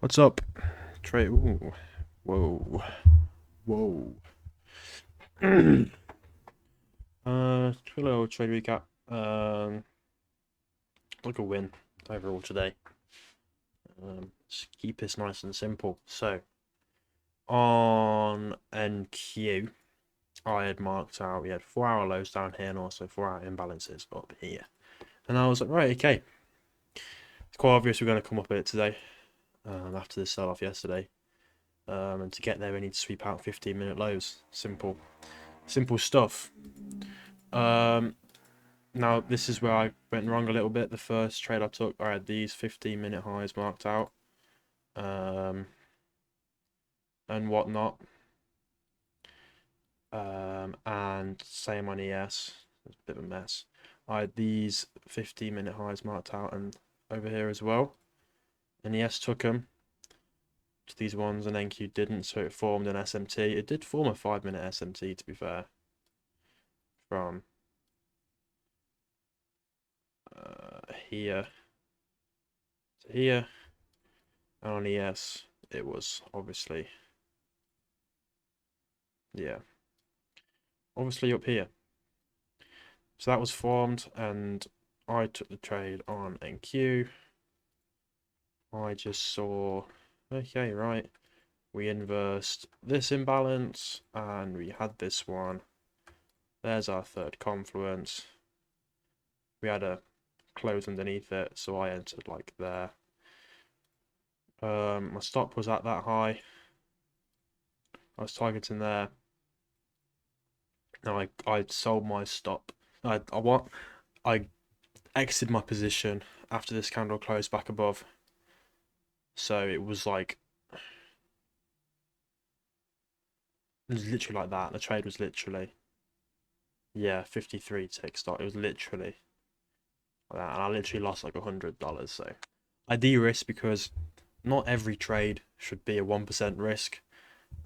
What's up? Trade. Ooh. Whoa. Whoa. Hello, trade recap. Look a win overall today. Just keep this nice and simple. So, on NQ, I had marked out, we had 4 hour lows down here and also 4 hour imbalances up here. And I was like, right, okay. It's quite obvious we're going to come up a bit today after the sell off yesterday. And to get there, we need to sweep out 15-minute lows. Simple stuff. Now this is where I went wrong a little bit. The first trade I took, I had these 15-minute highs marked out, and whatnot. And same on ES. It's a bit of a mess. I had these 15-minute highs marked out and over here as well. And ES took them. These ones, and NQ didn't, so it formed an SMT. It did form a 5-minute SMT, to be fair, from here to here. And on ES, it was obviously, yeah, obviously up here. So that was formed, and I took the trade on NQ. I just saw, okay, right, we inversed this imbalance, and we had this one. There's our third confluence. We had a close underneath it, so I entered like there. My stop was at that high. I was targeting there. Now I sold my stop. I exited my position after this candle closed back above. So it was like, it was literally like that. The trade was literally, yeah, 53 tick stock. It was literally like that. And I literally lost like $100. So I de-risk because not every trade should be a 1% risk,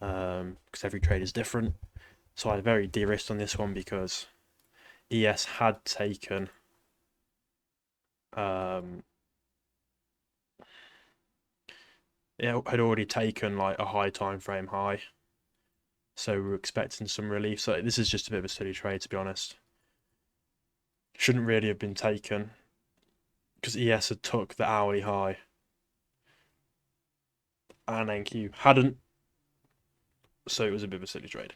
because every trade is different. So I very de-risked on this one because ES had taken um it had already taken like a high time frame high. So we were expecting some relief. So this is just a bit of a silly trade, to be honest. Shouldn't really have been taken because ES had took the hourly high and NQ hadn't. So it was a bit of a silly trade.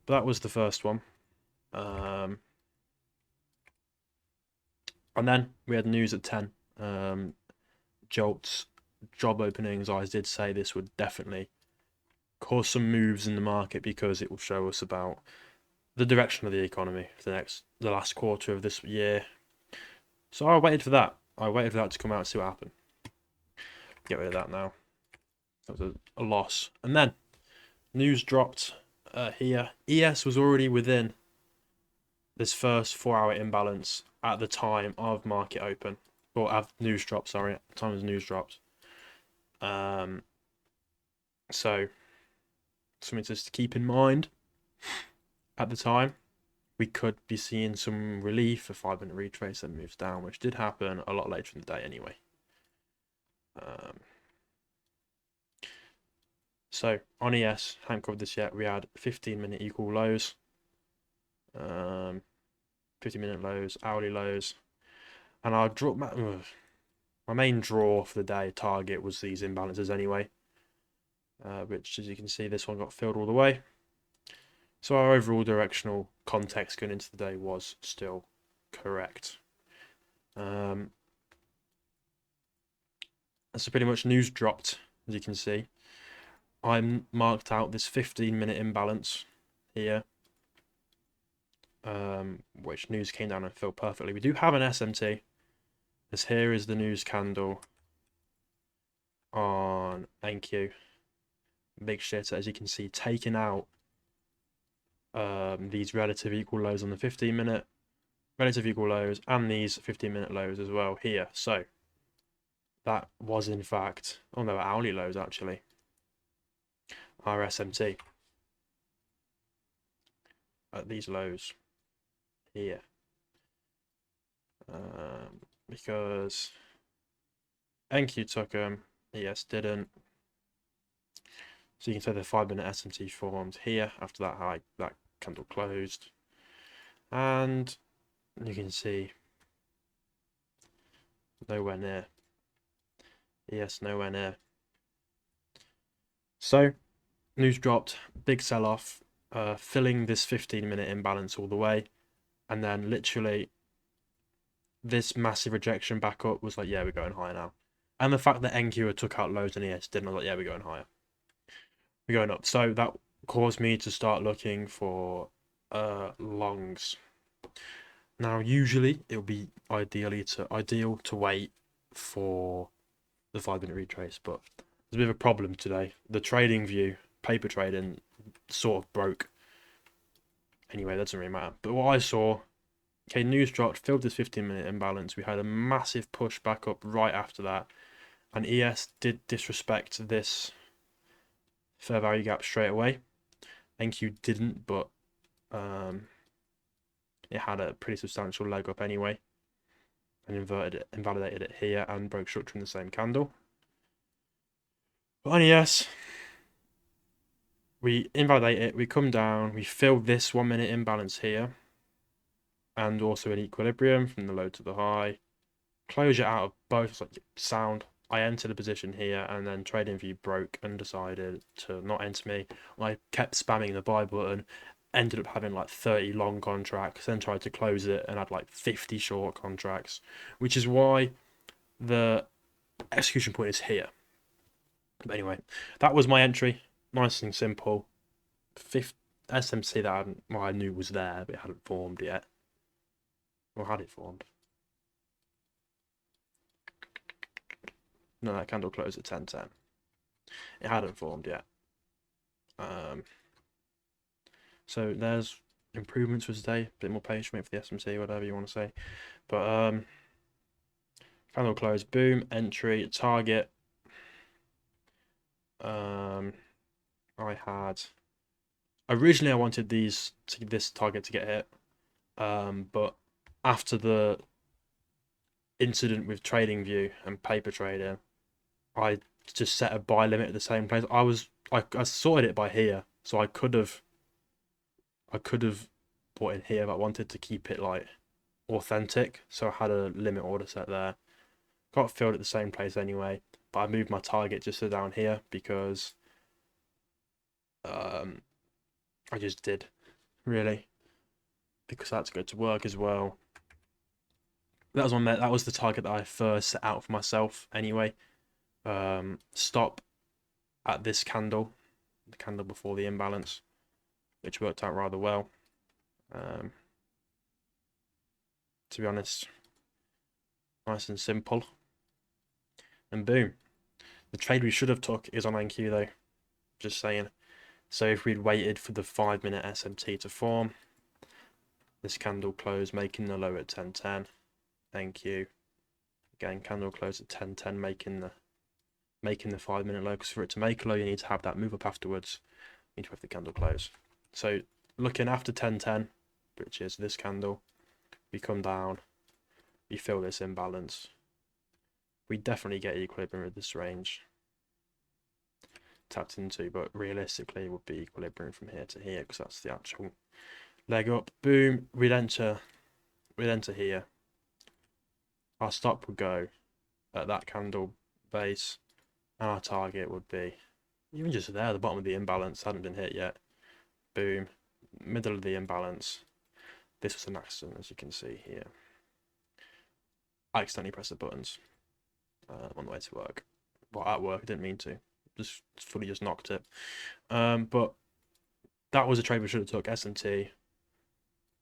But that was the first one. And then we had news at 10. Jolt's job openings, I did say this would definitely cause some moves in the market because it will show us about the direction of the economy for the last quarter of this year. So I waited for that. I waited for that to come out and see what happened. Get rid of that now. That was a loss. And then news dropped here. ES was already within this first 4 hour imbalance at the time of market open. Or of news drop, sorry. At the time of news dropped. So something just to keep in mind at the time. We could be seeing some relief, a 5-minute retrace that moves down, which did happen a lot later in the day anyway. So on ES, haven't covered this yet. We had 15-minute equal lows, 50-minute lows, hourly lows, and our draw. My main draw for the day target was these imbalances anyway, which, as you can see, this one got filled all the way. So our overall directional context going into the day was still correct. So pretty much news dropped, as you can see. I marked out this 15-minute imbalance here, which news came down and filled perfectly. We do have an SMT. This here is the news candle on NQ. Big shit, as you can see, taking out these relative equal lows on the 15-minute, relative equal lows, and these 15-minute lows as well here. So that was in fact, oh no, hourly lows actually, our SMT at these lows here. Because NQ took them, ES didn't. So you can say the 5-minute SMT formed here. After that, that candle closed. And you can see nowhere near. ES nowhere near. So news dropped, big sell-off, filling this 15-minute imbalance all the way. And then literally this massive rejection back up was like, yeah, we're going higher now. And the fact that NQ took out loads and ES didn't, I was like, yeah, we're going higher. We're going up. So that caused me to start looking for longs. Now, usually it would be ideal to wait for the 5-minute retrace, but there's a bit of a problem today. The trading view, paper trading, sort of broke. Anyway, that doesn't really matter. But what I saw, okay, news dropped, filled this 15-minute imbalance. We had a massive push back up right after that, and ES did disrespect this fair value gap straight away. NQ didn't, but it had a pretty substantial leg up anyway, and invalidated it here and broke structure in the same candle. But on ES, we invalidate it, we come down, we fill this 1-minute imbalance here, and also an equilibrium from the low to the high. Closure out of both, like sound. I entered a position here, and then trading view broke and decided to not enter me. I kept spamming the buy button, ended up having like 30 long contracts, then tried to close it and had like 50 short contracts, which is why the execution point is here. But anyway, that was my entry. Nice and simple. Fifth SMC that I knew was there, but it hadn't formed yet. Or had it formed? No, that candle closed at 10:10. It hadn't formed yet. So there's improvements for today. A bit more patient, wait for the SMC, whatever you want to say. But candle close, boom, entry, target. I had originally I wanted this target to get hit, but after the incident with TradingView and paper trading, I just set a buy limit at the same place. I sorted it by here, so I could have bought in here, but I wanted to keep it like authentic, so I had a limit order set there. Got filled at the same place anyway, but I moved my target just to down here because I just did, really, because I had to go to work as well. That was the target that I first set out for myself anyway. Stop at this candle, the candle before the imbalance, which worked out rather well. To be honest, nice and simple. And boom. The trade we should have took is on NQ though. Just saying. So if we'd waited for the 5-minute SMT to form, this candle closed, making the low at 10:10. NQ. Again, candle close at 10:10, making the 5-minute low. Because for it to make a low, you need to have that move up afterwards. You need to have the candle close. So looking after 10:10, which is this candle, we come down, we fill this imbalance. We definitely get equilibrium with this range tapped into, but realistically it would be equilibrium from here to here because that's the actual leg up. Boom, we'd enter here. Our stop would go at that candle base, and our target would be even just there, the bottom of the imbalance hadn't been hit yet. Boom, middle of the imbalance. This was an accident, as you can see here. I accidentally pressed the buttons on the way to work. Well, at work, I didn't mean to. Just fully knocked it. But that was a trade we should have took. SMT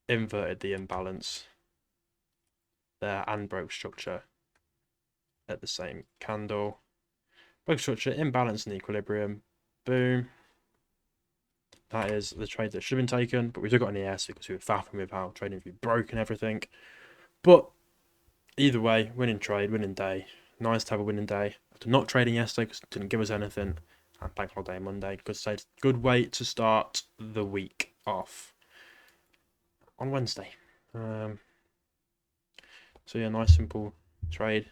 inverted the imbalance there and broke structure at the same candle. Broke structure, imbalance and equilibrium. Boom. That is the trade that should have been taken, but we took it on ES because we were faffing with how trading view broke and everything. But either way, winning trade, winning day. Nice to have a winning day. After not trading yesterday because it didn't give us anything. And bank holiday Monday. Good way to start the week off on Wednesday. So yeah, nice simple trade.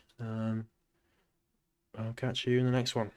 I'll catch you in the next one.